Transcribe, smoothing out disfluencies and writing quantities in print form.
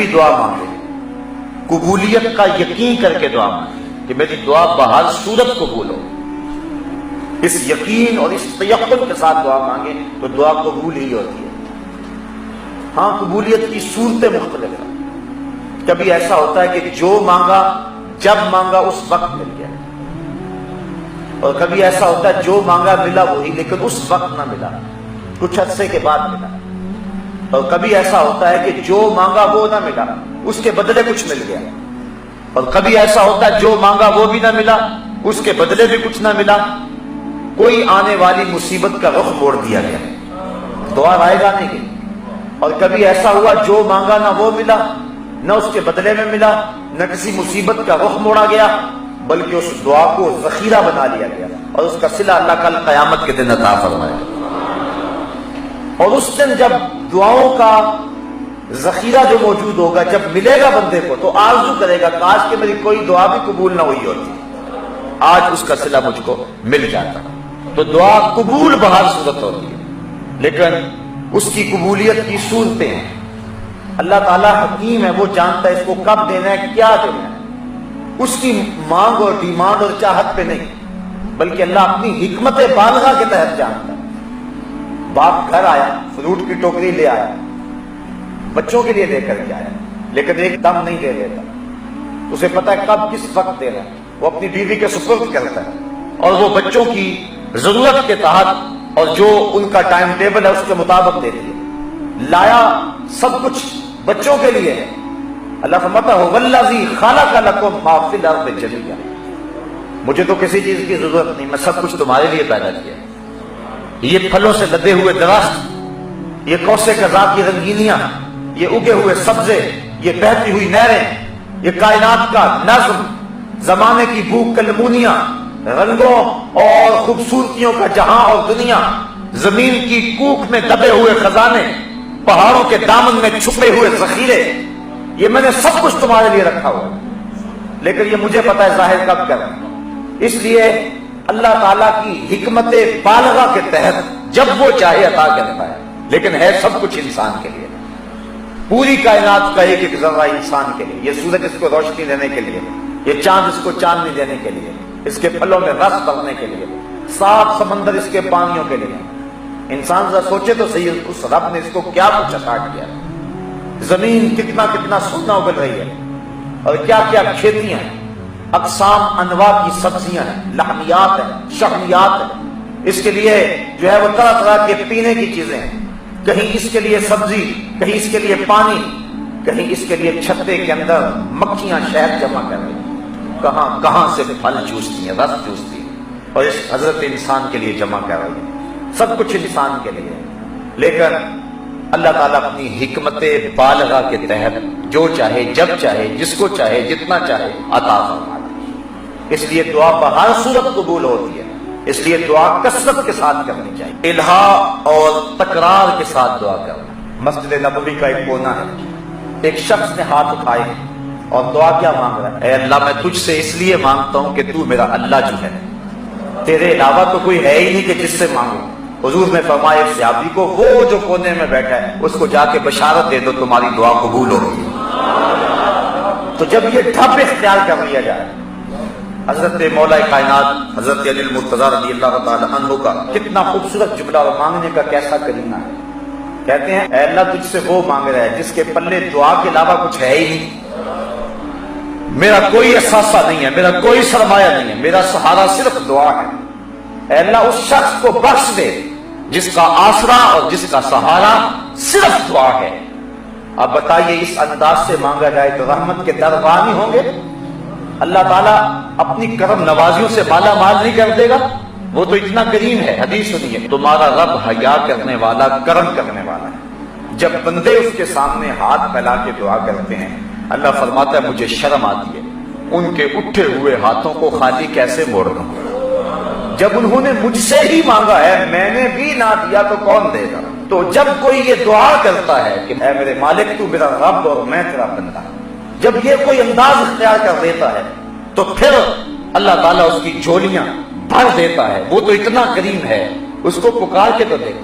بھی دعا مانگے قبولیت کا یقین کر کے دعا مانگے کہ میری دعا بہر صورت قبول ہو، اس یقین اور اس تیقن کے ساتھ دعا مانگے تو دعا قبول ہی ہوتی ہے۔ ہاں قبولیت کی صورتیں مختلف ہیں، کبھی ایسا ہوتا ہے کہ جو مانگا جب مانگا اس وقت مل گیا، اور کبھی ایسا ہوتا ہے جو مانگا ملا وہی لیکن اس وقت نہ ملا، کچھ عرصے کے بعد ملا، اور کبھی ایسا ہوتا ہے کہ جو مانگا وہ نہ ملا، اس کے بدلے کچھ مل گیا، اور کبھی ایسا ہوتا ہے جو مانگا وہ بھی نہ ملا، اس کے بدلے بھی کچھ نہ ملا، کوئی آنے والی مصیبت کا رخ موڑ دیا گیا، دعا رائے گا نہیں گئی۔ اور کبھی ایسا ہوا جو مانگا نہ وہ ملا، نہ اس کے بدلے میں ملا، نہ کسی مصیبت کا رخ موڑا گیا، بلکہ اس دعا کو ذخیرہ بنا لیا گیا، اور اس کا صلہ اللہ کل قیامت کے دن عطا فرمائے گا۔ اور اس دن جب دعاؤں کا ذخیرہ جو موجود ہوگا، جب ملے گا بندے کو تو آرزو کرے گا کاش کہ میری کوئی دعا بھی قبول نہ ہوئی ہوتی، آج اس کا صلہ مجھ کو مل جاتا۔ تو دعا قبول بہر صورت ہوتی ہے، لیکن اس کی قبولیت کی صورتیں ہیں۔ اللہ تعالیٰ حکیم ہے، وہ جانتا ہے اس کو کب دینا ہے، کیا دینا ہے، اس کی مانگ اور ڈیمانڈ اور چاہت پہ نہیں، بلکہ اللہ اپنی حکمت بالغہ کے تحت جانتا ہے۔ باپ گھر آیا، فروٹ کی ٹوکری لے آیا، بچوں کے لیے لے کر کے آیا، لیکن ایک دم نہیں دے دیتا، اسے پتا ہے کب کس وقت دینا ہے، وہ اپنی بیوی کے سپرد کرتا ہے، اور وہ بچوں کی ضرورت کے تحت اور جو ان کا ٹائم ٹیبل ہے اس کے مطابق دیتی ہے۔ لایا سب کچھ بچوں کے لیے ہے، اللہ فرماتا ہے والذی خلق لکم ما فی الارض جمیعا، مجھے تو کسی چیز کی ضرورت نہیں، میں سب کچھ تمہارے لیے پیدا کیا۔ یہ پھلوں سے لدے ہوئے درخت، یہ کوسے قضا کی رنگینیاں، یہ اگے ہوئے سبزے، یہ بہتی ہوئی نہریں، یہ کائنات کا نظم، زمانے کی بھوک کلمونیاں، رنگوں اور خوبصورتیوں کا جہاں اور دنیا، زمین کی کوکھ میں دبے ہوئے خزانے، پہاڑوں کے دامن میں چھپے ہوئے ذخیرے، یہ میں نے سب کچھ تمہارے لیے رکھا ہوا ہے، لیکن یہ مجھے پتا ہے ظاہر کب کرنا۔ اس لیے اللہ تعالیٰ کی حکمت بالغہ کے تحت جب وہ چاہے عطا کرتا ہے، لیکن ہے سب کچھ انسان کے لیے، پوری کائنات کا ایک ایک ذرہ انسان کے لیے، یہ سورج اس کو روشنی دینے کے لیے، یہ چاند اس کو چاندنی دینے کے لیے، اس کے پھلوں میں رس بھرنے کے لیے، 7 سمندر اس کے پانیوں کے لیے۔ انسان ذرا سوچے تو صحیح، اس رب نے اس کو کیا کچھ عطا کیا، زمین کتنا کتنا سونا اگل رہی ہے، اور کیا کیا کھیتیاں ہیں، اقسام انواع کی سبزیاں ہیں، لحمیات ہیں، شہمیات ہیں، اس کے لیے جو ہے وہ طرح طرح کے پینے کی چیزیں ہیں، کہیں اس کے لیے سبزی، کہیں اس کے لیے پانی، کہیں اس کے لیے چھتے کے اندر مکھیاں شہد جمع کر رہی ہیں، کہاں کہاں سے پھل چوستی ہیں، رس چوستی ہیں، اور اس حضرت انسان کے لیے جمع کر رہی ہیں، سب کچھ انسان کے لیے۔ لیکن اللہ تعالیٰ اپنی حکمت بالغہ کے تحت جو چاہے جب چاہے جس کو چاہے جتنا چاہے عطا فرماتا ہے، اس لیے دعا بہر صورت قبول ہوتی ہے، اس لیے دعا کثرت کے ساتھ کرنی چاہیے، الہا اور تکرار کے ساتھ دعا کرنا۔ مسجد نبوی کا ایک کونا ہے، ایک شخص نے ہاتھ اٹھائے اور دعا کیا مانگ رہا ہے، اے اللہ میں تجھ سے اس لیے مانگتا ہوں کہ تو میرا اللہ جو ہے، تیرے علاوہ تو کوئی ہے ہی نہیں کہ جس سے مانگوں۔ حضور نے فرمایا ایک صحابی کو، وہ جو کونے میں بیٹھا ہے اس کو جا کے بشارت دے دو تمہاری دعا قبول ہوگی۔ تو جب یہ ڈھب اختیار کر لیا جائے، حضرت مولا کائنات حضرت علی المرتضیٰ رضی اللہ تعالی عنہ کا کتنا خوبصورت جملہ اور مانگنے کا کیسا کریمہ ہے، کہتے ہیں اے اللہ تجھ سے وہ مانگ رہا ہے جس کے پلے دعا کے علاوہ کچھ ہے ہی نہیں، میرا کوئی اثاثہ نہیں ہے، میرا کوئی سرمایہ نہیں ہے، میرا سہارا صرف دعا ہے۔ اے اللہ اس شخص کو بخش دے جس کا آسرا اور جس کا سہارا صرف دعا ہے۔ اب بتائیے اس انداز سے مانگا جائے تو رحمت کے دربار ہی ہوں گے؟ اللہ تعالیٰ اپنی کرم نوازیوں سے مالا مال نہیں کر دے گا؟ وہ تو اتنا کریم ہے۔ حدیث سنیے، تمہارا رب حیا کرنے والا، کرم کرنے والا ہے۔ جب بندے اس کے سامنے ہاتھ پھیلا کے دعا کرتے ہیں، اللہ فرماتا ہے مجھے شرم آتی ہے ان کے اٹھے ہوئے ہاتھوں کو خالی کیسے موڑ دوں۔ جب انہوں نے مجھ سے ہی مانگا ہے، میں نے بھی نہ دیا تو کون دے گا؟ تو جب کوئی یہ دعا کرتا ہے کہ اے میرے مالک تو میرا رب اور میں تیرا بندہ، جب یہ کوئی انداز اختیار کر دیتا ہے تو پھر اللہ تعالیٰ اس کی جھولیاں بھر دیتا ہے۔ وہ تو اتنا کریم ہے، اس کو پکار کے تو دیکھ۔